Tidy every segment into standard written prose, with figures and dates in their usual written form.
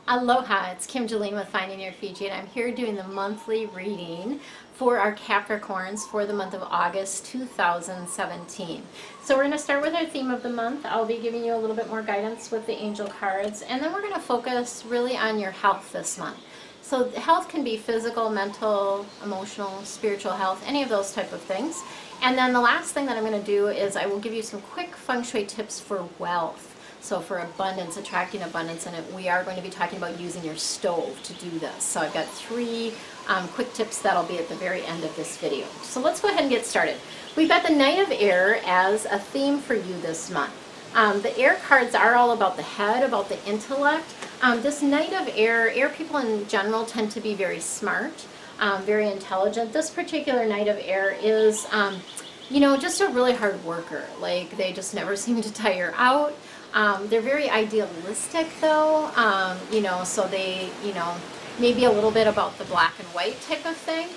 Aloha, it's Kim Jolene with Finding Your Fiji, and I'm here doing the monthly reading for our Capricorns for the month of August 2017. So we're going to start with our theme of the month. I'll be giving you a little bit more guidance with the angel cards, and then we're going to focus really on your health this month. So health can be physical, mental, emotional, spiritual health, any of those type of things. And then the last thing that I'm going to do is I will give you some quick feng shui tips for wealth. So for abundance, attracting abundance, and we are going to be talking about using your stove to do this. So I've got three quick tips that'll be at the very end of this video. So let's go ahead and get started. We've got the Knight of Air as a theme for you this month. The air cards are all about the head, about the intellect. This Knight of Air people in general tend to be very smart, very intelligent. This particular Knight of Air is, you know, just a really hard worker. Like, they just never seem to tire out. They're very idealistic though, you know, so they, you know, maybe a little bit about the black and white type of thing.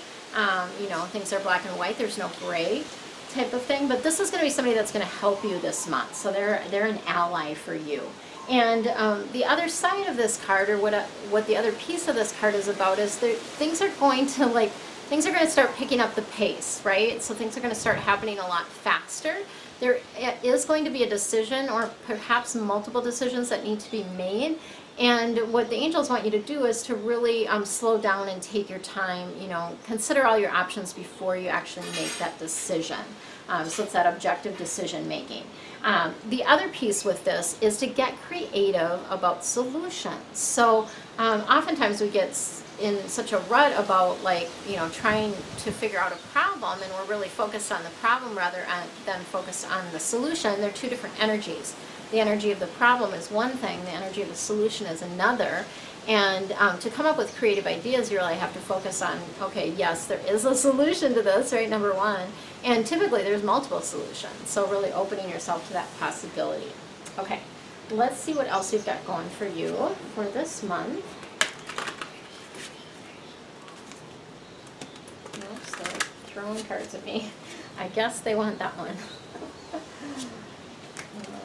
You know, things are black and white, there's no gray type of thing, but this is going to be somebody that's going to help you this month. So they're an ally for you. And the other side of this card, or what the other piece of this card is about, is things are going to start picking up the pace, right? So things are going to start happening a lot faster. There is going to be a decision, or perhaps multiple decisions, that need to be made. And what the angels want you to do is to really slow down and take your time, you know, consider all your options before you actually make that decision. So it's that objective decision making. The other piece with this is to get creative about solutions. So oftentimes we get in such a rut about, like, you know, trying to figure out a problem, and we're really focused on the problem rather than focused on the solution. They're two different energies. The energy of the problem is one thing, the energy of the solution is another. And to come up with creative ideas, you really have to focus on, okay, yes, there is a solution to this, right, number one. And typically there's multiple solutions. So really opening yourself to that possibility. Okay, let's see what else we've got going for you for this month. Oops, they're throwing cards at me. I guess they want that one.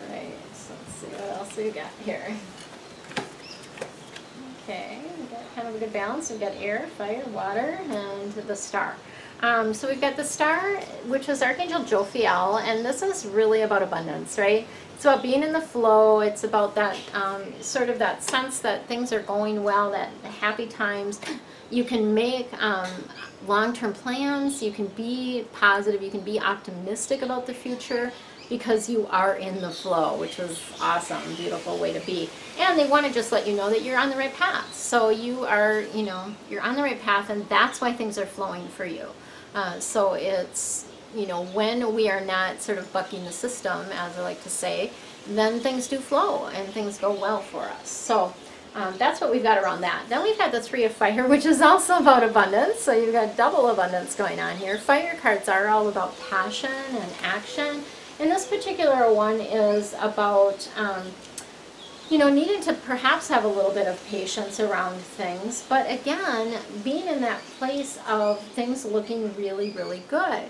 Alright, so let's see what else we got here. Okay, we've got kind of a good balance. We've got air, fire, water, and the star. So we've got the star, which is Archangel Jophiel, and this is really about abundance, right? It's about being in the flow. It's about that sort of that sense that things are going well, that happy times. You can make long-term plans. You can be positive. You can be optimistic about the future, because you are in the flow, which is awesome, beautiful way to be. And they want to just let you know that you're on the right path. So you are, you know, you're on the right path, and that's why things are flowing for you. So it's, you know, when we are not sort of bucking the system, as I like to say, then things do flow and things go well for us. So that's what we've got around that. Then we've got the Three of Fire, which is also about abundance. So you've got double abundance going on here. Fire cards are all about passion and action. And this particular one is about, you know, needing to perhaps have a little bit of patience around things. But again, being in that place of things looking really, really good.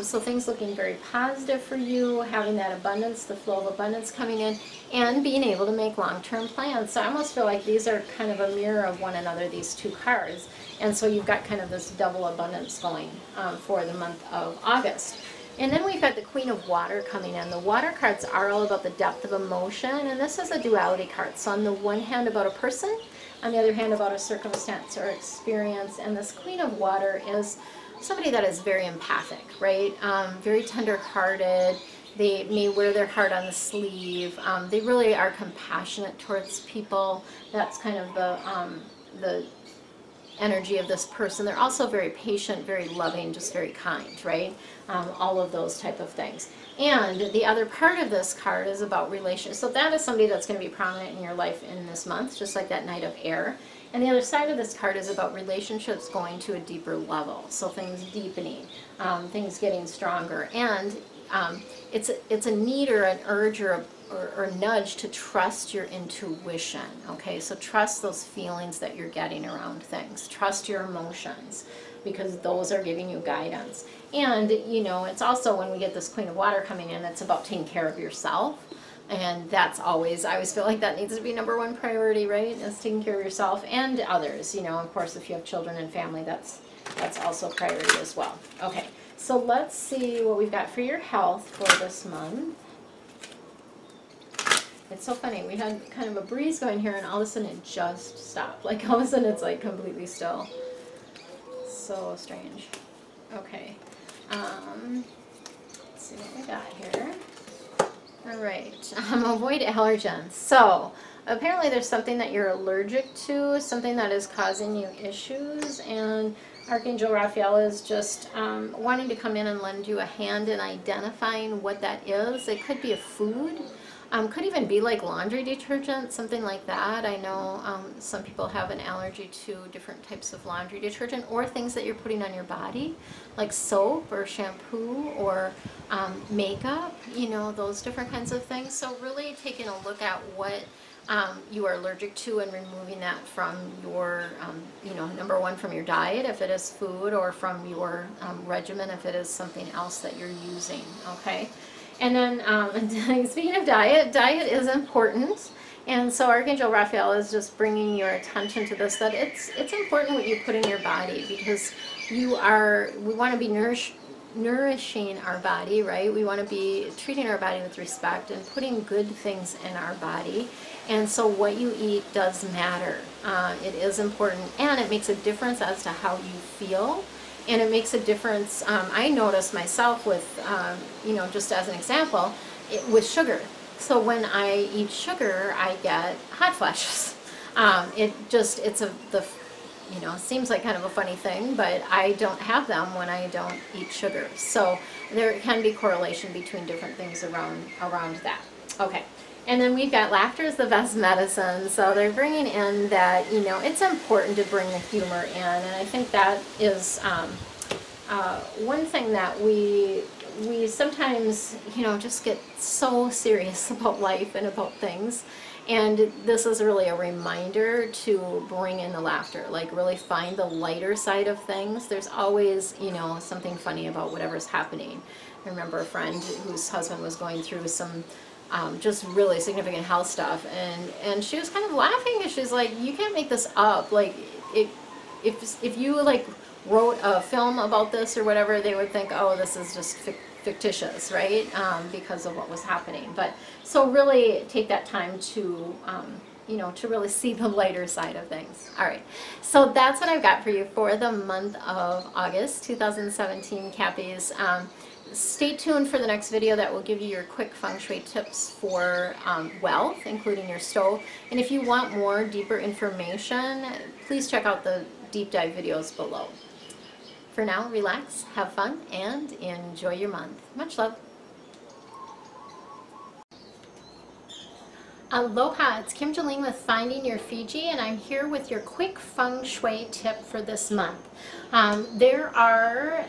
So things looking very positive for you, having that abundance, the flow of abundance coming in, and being able to make long-term plans. So I almost feel like these are kind of a mirror of one another, these two cards. And so you've got kind of this double abundance going for the month of August. And then we've got the Queen of Water coming in. The water cards are all about the depth of emotion, and this is a duality card. So on the one hand about a person, on the other hand about a circumstance or experience. And this Queen of Water is somebody that is very empathic, right? Very tender-hearted. They may wear their heart on the sleeve. They really are compassionate towards people. That's kind of the energy of this person. They're also very patient, very loving, just very kind, right? All of those type of things. And the other part of this card is about relationships. So that is somebody that's going to be prominent in your life in this month, just like that Knight of Air. And the other side of this card is about relationships going to a deeper level. So things deepening, things getting stronger. And it's a need or an urge or nudge to trust your intuition, okay? So trust those feelings that you're getting around things. Trust your emotions, because those are giving you guidance. And, you know, it's also, when we get this Queen of Water coming in, it's about taking care of yourself. And that's always, I always feel like that needs to be number one priority, right? Is taking care of yourself and others. You know, of course, if you have children and family, that's also priority as well. Okay, so let's see what we've got for your health for this month. It's so funny, we had kind of a breeze going here and all of a sudden it just stopped. Like all of a sudden it's like completely still. So strange. Okay, let's see what we got here. All right, avoid allergens. So apparently there's something that you're allergic to, something that is causing you issues, and Archangel Raphael is just wanting to come in and lend you a hand in identifying what that is. It could be a food, could even be like laundry detergent, something like that. I know some people have an allergy to different types of laundry detergent or things that you're putting on your body, like soap or shampoo or makeup, you know, those different kinds of things. So really taking a look at what you are allergic to and removing that from your, you know, number one, from your diet if it is food, or from your regimen if it is something else that you're using, okay? And then speaking of diet, diet is important. And so Archangel Raphael is just bringing your attention to this, that it's important what you put in your body, because we want to be nourishing our body, right? We want to be treating our body with respect and putting good things in our body. And so what you eat does matter. It is important, and it makes a difference as to how you feel. And it makes a difference. I notice myself with, you know, just as an example, with sugar. So when I eat sugar, I get hot flashes. You know, seems like kind of a funny thing, but I don't have them when I don't eat sugar. So there can be correlation between different things around that. Okay. And then we've got laughter is the best medicine. So they're bringing in that, you know, it's important to bring the humor in. And I think that is one thing that we sometimes, you know, just get so serious about life and about things. And this is really a reminder to bring in the laughter, like really find the lighter side of things. There's always, you know, something funny about whatever's happening. I remember a friend whose husband was going through some just really significant health stuff, and she was kind of laughing, and she's like, you can't make this up. Like, if you like wrote a film about this or whatever, they would think, oh, this is just fictitious, right? Because of what was happening. But so really take that time to you know, to really see the lighter side of things. All right, so that's what I've got for you for the month of August 2017, Cappies. Stay tuned for the next video that will give you your quick feng shui tips for wealth, including your stove. And if you want more deeper information, please check out the deep dive videos below. For now, relax, have fun, and enjoy your month. Much love. Aloha, it's Kim Jolene with Finding Your Fiji, and I'm here with your quick feng shui tip for this month. There are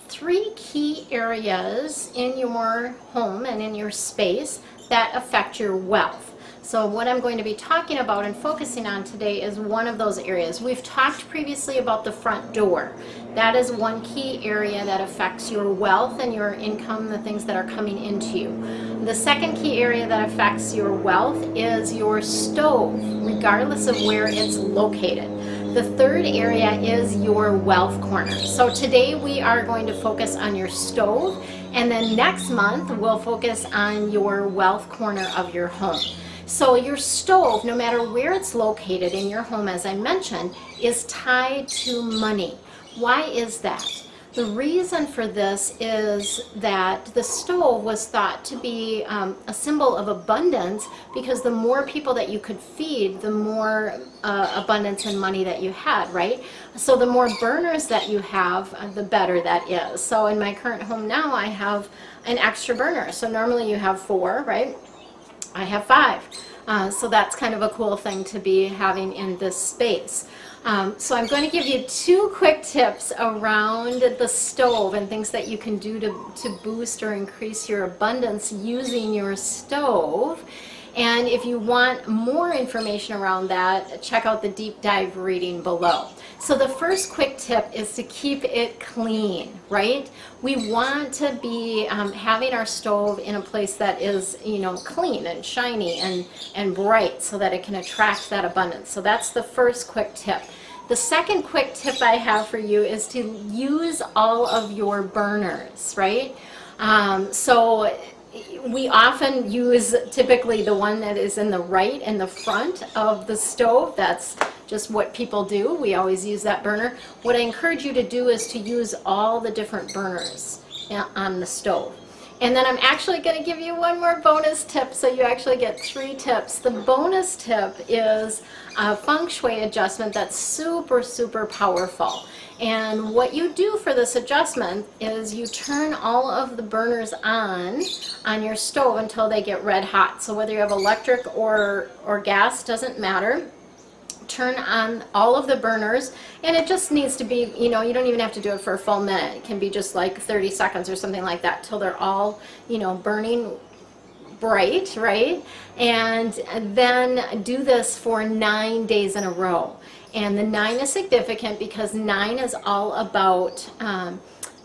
3 key areas in your home and in your space that affect your wealth. So what I'm going to be talking about and focusing on today is one of those areas. We've talked previously about the front door. That is one key area that affects your wealth and your income, the things that are coming into you. The second key area that affects your wealth is your stove, regardless of where it's located. The third area is your wealth corner. So today we are going to focus on your stove, and then next month we'll focus on your wealth corner of your home. So your stove, no matter where it's located in your home, as I mentioned, is tied to money. Why is that? The reason for this is that the stove was thought to be a symbol of abundance, because the more people that you could feed, the more abundance and money that you had, right? So the more burners that you have, the better that is. So in my current home now, I have an extra burner. So normally you have 4, right? I have 5. So that's kind of a cool thing to be having in this space. So I'm going to give you 2 quick tips around the stove and things that you can do to boost or increase your abundance using your stove. And if you want more information around that, check out the deep dive reading below. So the first quick tip is to keep it clean, right? We want to be having our stove in a place that is, you know, clean and shiny and bright so that it can attract that abundance. So that's the first quick tip. The second quick tip I have for you is to use all of your burners, right? So we often use typically the one that is in the right and the front of the stove. That's just what people do. We always use that burner. What I encourage you to do is to use all the different burners on the stove. And then I'm actually going to give you one more bonus tip, so you actually get 3 tips. The bonus tip is a feng shui adjustment that's super, super powerful. And what you do for this adjustment is you turn all of the burners on your stove until they get red hot. So whether you have electric or gas, doesn't matter. Turn on all of the burners, and it just needs to be, you know, you don't even have to do it for a full minute. It can be just like 30 seconds or something like that till they're all, you know, burning bright, right? And then do this for 9 days in a row. And the 9 is significant because 9 is all about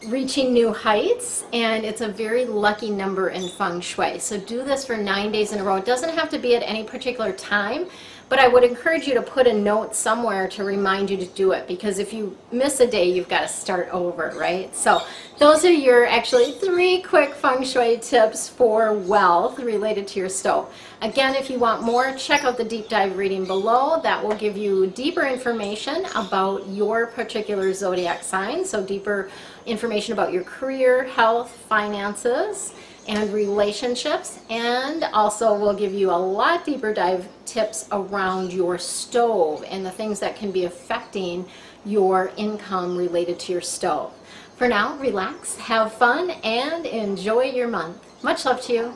reaching new heights, and it's a very lucky number in feng shui. So do this for 9 days in a row. It doesn't have to be at any particular time, but I would encourage you to put a note somewhere to remind you to do it, because if you miss a day, you've got to start over, right? So those are your actually 3 quick feng shui tips for wealth related to your stove. Again, if you want more, check out the deep dive reading below. That will give you deeper information about your particular zodiac sign, so deeper information about your career, health, finances, and relationships, and also will give you a lot deeper dive tips around your stove and the things that can be affecting your income related to your stove. For now, relax, have fun, and enjoy your month. Much love to you.